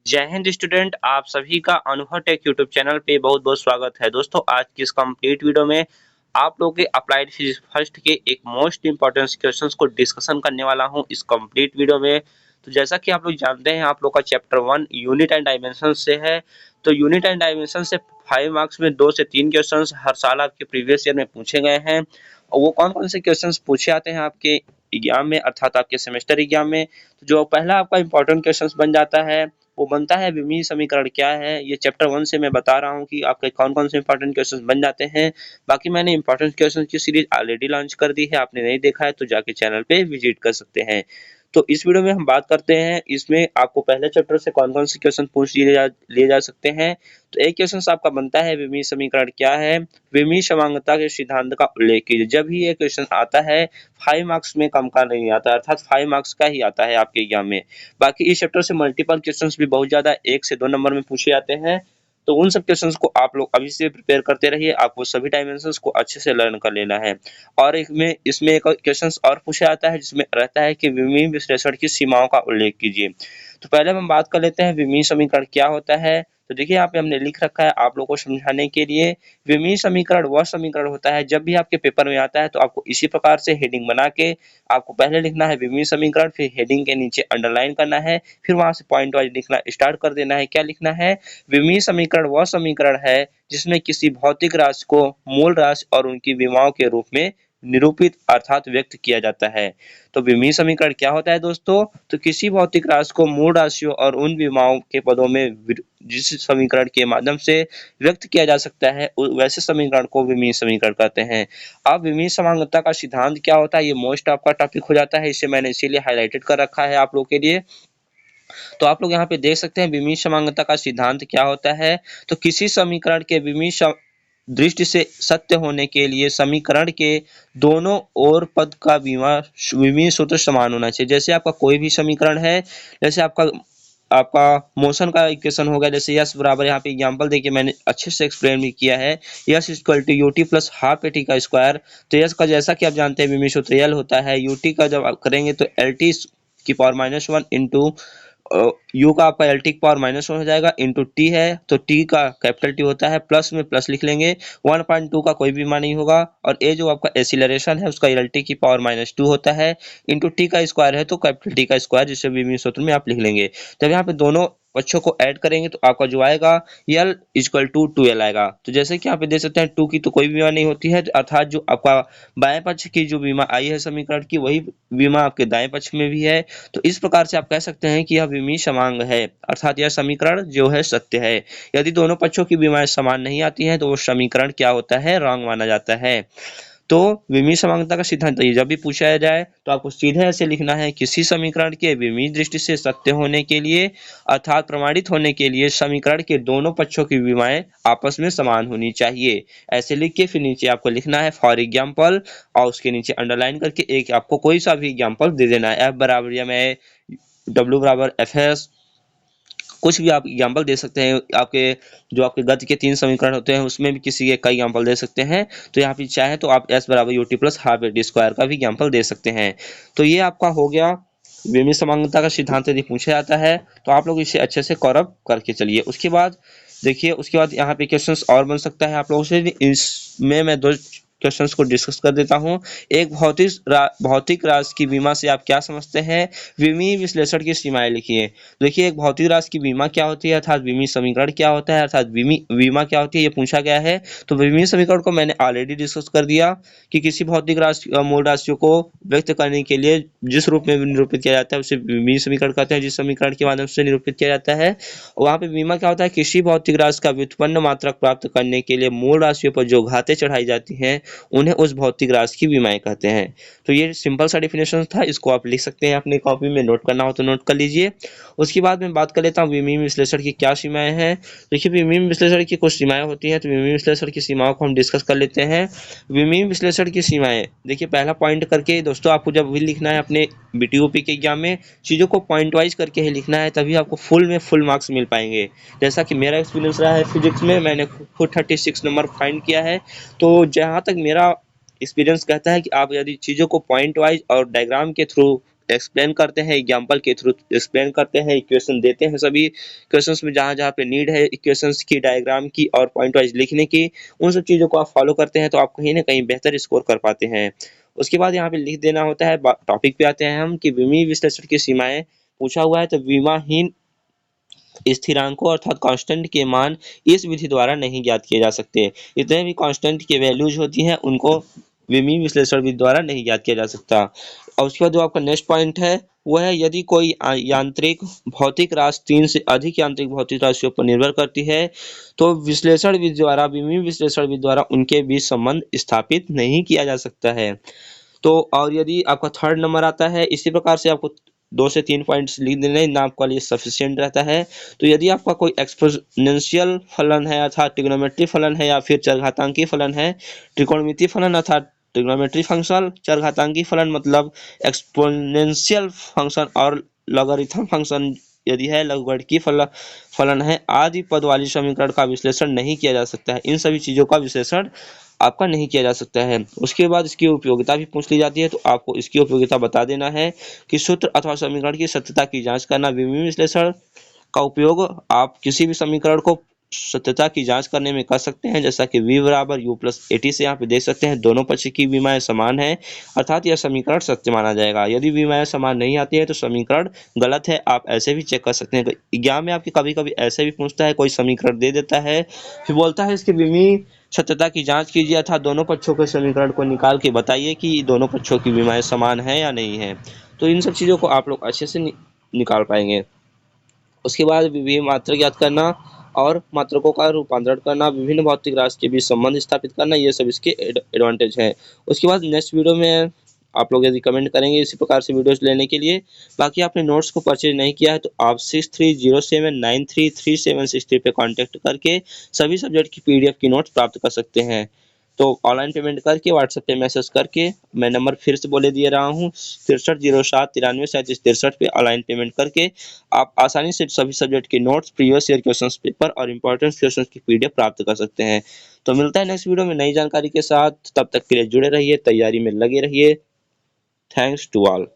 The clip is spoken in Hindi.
जय हिंद स्टूडेंट, आप सभी का अनुभव टेक यूट्यूब चैनल पे बहुत-बहुत स्वागत है। दोस्तों, आज की इस कंप्लीट वीडियो में आप लोगों के अप्लाइड फिजिक्स फर्स्ट के एक मोस्ट इंपॉर्टेंट क्वेश्चंस को डिस्कशन करने वाला हूं इस कंप्लीट वीडियो में। तो जैसा कि आप लोग जानते हैं, आप लोग का चैप्टर 1 यूनिट एंड डायमेंशन से है। तो यूनिट एंड डायमेंशन से 5 मार्क्स में 2 से 3 क्वेश्चंस हर साल आपके प्रीवियस ईयर में पूछे गए हैं। और वो कौन-कौन से क्वेश्चंस पूछे आते हैं आपके एग्जाम में, अर्थात आपके सेमेस्टर एग्जाम में। तो जो पहला आपका इंपॉर्टेंट क्वेश्चंस बन जाता है वो बनता है विमीय समीकरण क्या है। ये चैप्टर 1 से मैं बता रहा हूँ कि आपके कौन-कौन से इंपॉर्टेंट क्वेश्चंस बन जाते हैं। बाकी मैंने इंपॉर्टेंट क्वेश्चंस की सीरीज ऑलरेडी लॉन्च कर दी है, आपने नहीं देखा है तो जाके चैनल पे विजिट कर सकते हैं। तो इस वीडियो में हम बात करते हैं इसमें आपको पहले चैप्टर से कौन-कौन से क्वेश्चन पूछ लिए जा सकते हैं। तो एक क्वेश्चन आपका बनता है विमीय समीकरण क्या है? विमीय समांगता के सिद्धांत का उल्लेख कीजिए। जब भी ये क्वेश्चन आता है 5 मार्क्स में कम का नहीं आता, अर्थात 5 मार्क्स का ही आता है आपके एग्जाम में। बाकी इस चैप्टर से मल्टीपल क्वेश्चंस भी बहुत ज्यादा 1 से 2 नंबर में पूछे जाते हैं। तो उन सब क्वेश्चंस को आप लोग अभी से प्रिपेयर करते रहिए, आपको सभी डायमेंशंस को अच्छे से लर्न कर लेना है। और इसमें एक क्वेश्चंस और पूछा जाता है जिसमें रहता है कि विमीय विश्लेषण की सीमाओं का उल्लेख कीजिए। तो पहले हम बात कर लेते हैं विमीय समीकरण क्या होता है। तो देखिए यहाँ पे हमने लिख रखा है आप लोगों को समझाने के लिए। विमीय समीकरण वह समीकरण होता है जब भी आपके पेपर में आता है तो आपको इसी प्रकार से हेडिंग बना के आपको पहले लिखना है विमीय समीकरण, फिर हेडिंग के नीचे अंडरलाइन करना है, फिर वहां से पॉइंट वाइज लिखना स्टार्ट कर देना है। क्या लिखना है? विमीय समीकरण वह समीकरण है जिसमें किसी भौतिक राशि को मूल राशि और उनकी विमाओं के रूप में निरूपित अर्थात व्यक्त किया जाता है। तो विमीय समीकरण क्या होता है दोस्तों? तो किसी भौतिक राशि को मूल राशियों और उन विमाओं के पदों में जिस समीकरण के माध्यम से व्यक्त किया जा सकता है वैसे समीकरण को विमीय समीकरण कहते हैं। अब विमीय समांगता का सिद्धांत क्या होता है, ये मोस्ट आपका टॉपिक हो जाता है, इसे मैंने इसीलिए हाईलाइटेड कर रखा है आप लोग के लिए। तो आप लोग यहाँ पे देख सकते हैं विमीय समांगता का सिद्धांत क्या होता है। तो किसी समीकरण के विमीय दृष्टि से सत्य होने के लिए समीकरण के दोनों ओर पद का विमीय सूत्र समान होना चाहिए। जैसे आपका कोई भी समीकरण है, जैसे आपका आपका मोशन का इक्वेशन होगा, जैसे यस बराबर, यहाँ पे एग्जांपल देखिए मैंने अच्छे से एक्सप्लेन भी किया है, s equal to u t plus half a t का स्क्वायर। तो यस का जैसा कि आप जानते हैं विमीय सूत्र एल होता है, यू टी का जब आप करेंगे तो एल टी की पावर -1 इंटू यू का आपका एल टी की पावर -1 हो जाएगा, इंटू टी है तो टी का कैपिटल टी होता है, प्लस में प्लस लिख लेंगे, 1.2 का कोई भी मान नहीं होगा, और ए जो आपका एसिलरेशन है उसका एल टी की पावर -2 होता है, इंटू टी का स्क्वायर है तो कैपिटल टी का स्क्वायर, जिसे विमीय सूत्र में आप लिख लेंगे। जब यहाँ पे दोनों पक्षों को ऐड करेंगे तो आपका जो आएगा यल इक्वल टू 2l आएगा। तो जैसे कि यहाँ पे देख सकते हैं 2 की तो कोई बीमा नहीं होती है, अर्थात जो आपका बाएं पक्ष की जो बीमा आई है समीकरण की वही बीमा आपके दाएं पक्ष में भी है। तो इस प्रकार से आप कह सकते हैं कि यह विमीय समांग है, अर्थात यह समीकरण जो है सत्य है। यदि दोनों पक्षों की बीमाएं समान नहीं आती हैं तो वो समीकरण क्या होता है? रॉन्ग माना जाता है। तो विमीय समांगता का सिद्धांत ये जब भी पूछा जाए तो आपको सीधे ऐसे लिखना है, किसी समीकरण के विमीय दृष्टि से सत्य होने के लिए अर्थात प्रमाणित होने के लिए समीकरण के दोनों पक्षों की विमाएं आपस में समान होनी चाहिए। ऐसे लिख के फिर नीचे आपको लिखना है फॉर एग्जाम्पल, और उसके नीचे अंडरलाइन करके एक आपको कोई सा भी एग्जाम्पल दे देना है, एफ बराबर या मैं डब्ल्यू बराबर एफ एस, कुछ भी आप एग्जाम्पल दे सकते हैं। आपके जो आपके गति के 3 समीकरण होते हैं उसमें भी किसी के कई एग्जाम्पल दे सकते हैं। तो यहाँ पे चाहे तो आप एस बराबर you t plus half a T square का भी एग्जाम्पल दे सकते हैं। तो ये आपका हो गया विमीय समांगता का सिद्धांत। यदि पूछा जाता है तो आप लोग इसे अच्छे से कवर अप करके चलिए। उसके बाद देखिए, उसके बाद यहाँ पे क्वेश्चंस और बन सकता है आप लोगों से। इसमें मैं 2 क्वेश्चंस को डिस्कस कर देता हूं। एक भौतिक राशि की बीमा से आप क्या समझते हैं? विमीय विश्लेषण की सीमाएं लिखिए। देखिए, एक भौतिक राशि की बीमा क्या होती है, अर्थात विमीय समीकरण क्या होता है, अर्थात बीमा क्या होती है, ये पूछा गया है। तो विमीय समीकरण को मैंने ऑलरेडी डिस्कस कर दिया कि किसी भौतिक राशि मूल राशियों को व्यक्त करने के लिए जिस रूप में निरूपित किया जाता है उसे विमीय समीकरण कहते हैं, जिस समीकरण के माध्यम से निरूपित किया जाता है। वहां पे बीमा क्या होता है? किसी भौतिक राशि का व्युत्पन्न मात्रक प्राप्त करने के लिए मूल राशियों पर जो घातें चढ़ाई जाती हैं उन्हें उस भौतिक राशि की बीमाएं कहते हैं। तो ये सिंपल सा डेफिनेशन था, इसको आप लिख सकते हैं अपनी कॉपी में, नोट करना हो तो नोट कर लीजिए। उसके बाद मैं बात कर लेता हूँ विमीय विश्लेषण की क्या सीमाएं हैं। देखिए, विमीय विश्लेषण की कुछ सीमाएं होती हैं, तो विमीय विश्लेषण की सीमाओं को हम डिस्कस कर लेते हैं। विमीय विश्लेषण की सीमाएं, देखिए पहला पॉइंट करके दोस्तों आपको जब भी लिखना है अपने बीटीओपी के एग्जाम में, चीज़ों को पॉइंट वाइज करके ही लिखना है, तभी आपको फुल में फुल मार्क्स मिल पाएंगे। जैसा कि मेरा एक्सपीरियंस रहा है फिजिक्स में, मैंने खुद 36 नंबर फाइंड किया है। तो जहाँ तक मेरा एक्सपीरियंस कहता है कि आप यदि चीज़ों को पॉइंट वाइज और डायग्राम के थ्रू एक्सप्लेन करते हैं, एग्जाम्पल के थ्रू एक्सप्लेन करते हैं, इक्वेशन देते हैं। सभी क्वेश्चंस में जहाँ जहाँ पे नीड है इक्वेशंस की, डायग्राम की और पॉइंट वाइज लिखने की, उन सब चीज़ों को आप फॉलो करते हैं तो आप कहीं ना कहीं बेहतर स्कोर कर पाते हैं। उसके बाद यहाँ पे लिख देना होता है। टॉपिक पे आते हैं हम कि विमीय विश्लेषण की सीमाएं पूछा हुआ है, तो विमाहीन स्थिरांकों अर्थात कांस्टेंट के मान इस विधि द्वारा नहीं ज्ञात किए जा सकते। जितने भी कांस्टेंट की वैल्यूज होती हैं उनको विमीय विश्लेषण विधि द्वारा नहीं ज्ञात किया जा सकता। और उसके बाद जो आपका नेक्स्ट पॉइंट है वो है, यदि कोई यांत्रिक भौतिक राशि 3 से अधिक यांत्रिक भौतिक राशियों पर निर्भर करती है तो विश्लेषण विधि द्वारा, विमीय विश्लेषण विधि द्वारा उनके बीच संबंध स्थापित नहीं किया जा सकता है। तो और यदि आपका थर्ड नंबर आता है, इसी प्रकार से आपको 2 से 3 पॉइंट्स लिख देने ना आपके लिए सफिशिएंट रहता है। तो यदि आपका कोई एक्सपोनेंशियल फलन है अर्थात ट्रिग्नोमेट्री फलन है, या फिर चरघातांकी फलन है, त्रिकोणमितीय फलन अर्थात ट्रिग्नोमेट्री फंक्शन, चरघातांकी फलन मतलब एक्सपोनेंशियल फंक्शन, और लॉगरिथम फंक्शन यदि है, लघुगणकीय फलन है, आदि पद वाली समीकरण का विश्लेषण नहीं किया जा सकता है। इन सभी चीजों का विश्लेषण आपका नहीं किया जा सकता है। उसके बाद इसकी उपयोगिता भी पूछ ली जाती है, तो आपको इसकी उपयोगिता बता देना है कि सूत्र अथवा समीकरण की सत्यता की जांच करना। विमीय विश्लेषण का उपयोग आप किसी भी समीकरण को सत्यता की जांच करने में कर सकते हैं, जैसा कि v बराबर u प्लस 80 से यहाँ पे देख सकते हैं दोनों पक्ष की विमाएं समान है, अर्थात यह समीकरण सत्य माना जाएगा। यदि विमाएं समान नहीं आती है तो समीकरण गलत है, आप ऐसे भी चेक कर सकते हैं। एग्जाम में आपके कभी कभी ऐसे भी पूछता है, कोई समीकरण दे देता है फिर बोलता है इसके विमीय सत्यता की जांच कीजिए अर्थात दोनों पक्षों के समीकरण को निकाल के बताइए कि दोनों पक्षों की विमाएं समान है या नहीं है। तो इन सब चीज़ों को आप लोग अच्छे से निकाल पाएंगे। उसके बाद विभिन्न मात्रक ज्ञात करना और मात्रकों का रूपांतरण करना, विभिन्न भौतिक राशि के बीच संबंध स्थापित करना, ये सब इसके एडवांटेज हैं। उसके बाद नेक्स्ट वीडियो में आप लोग यदि कमेंट करेंगे इसी प्रकार से वीडियोस लेने के लिए। बाकी आपने नोट्स को परचेज नहीं किया है तो आप 6307933763 पे कांटेक्ट करके सभी सब्जेक्ट की PDF की नोट्स प्राप्त कर सकते हैं। तो ऑनलाइन पेमेंट करके, व्हाट्सएप पे मैसेज करके, मैं नंबर फिर से बोले दिए रहा हूँ 6307933763 पे ऑनलाइन पेमेंट करके आप आसानी से सभी सब्जेक्ट के notes, previous year questions paper और इंपॉर्टेंट क्वेश्चंस की PDF प्राप्त कर सकते हैं। तो मिलता है नेक्स्ट वीडियो में नई जानकारी के साथ, तब तक के लिए जुड़े रहिए, तैयारी में लगे रहिए। Thanks to all.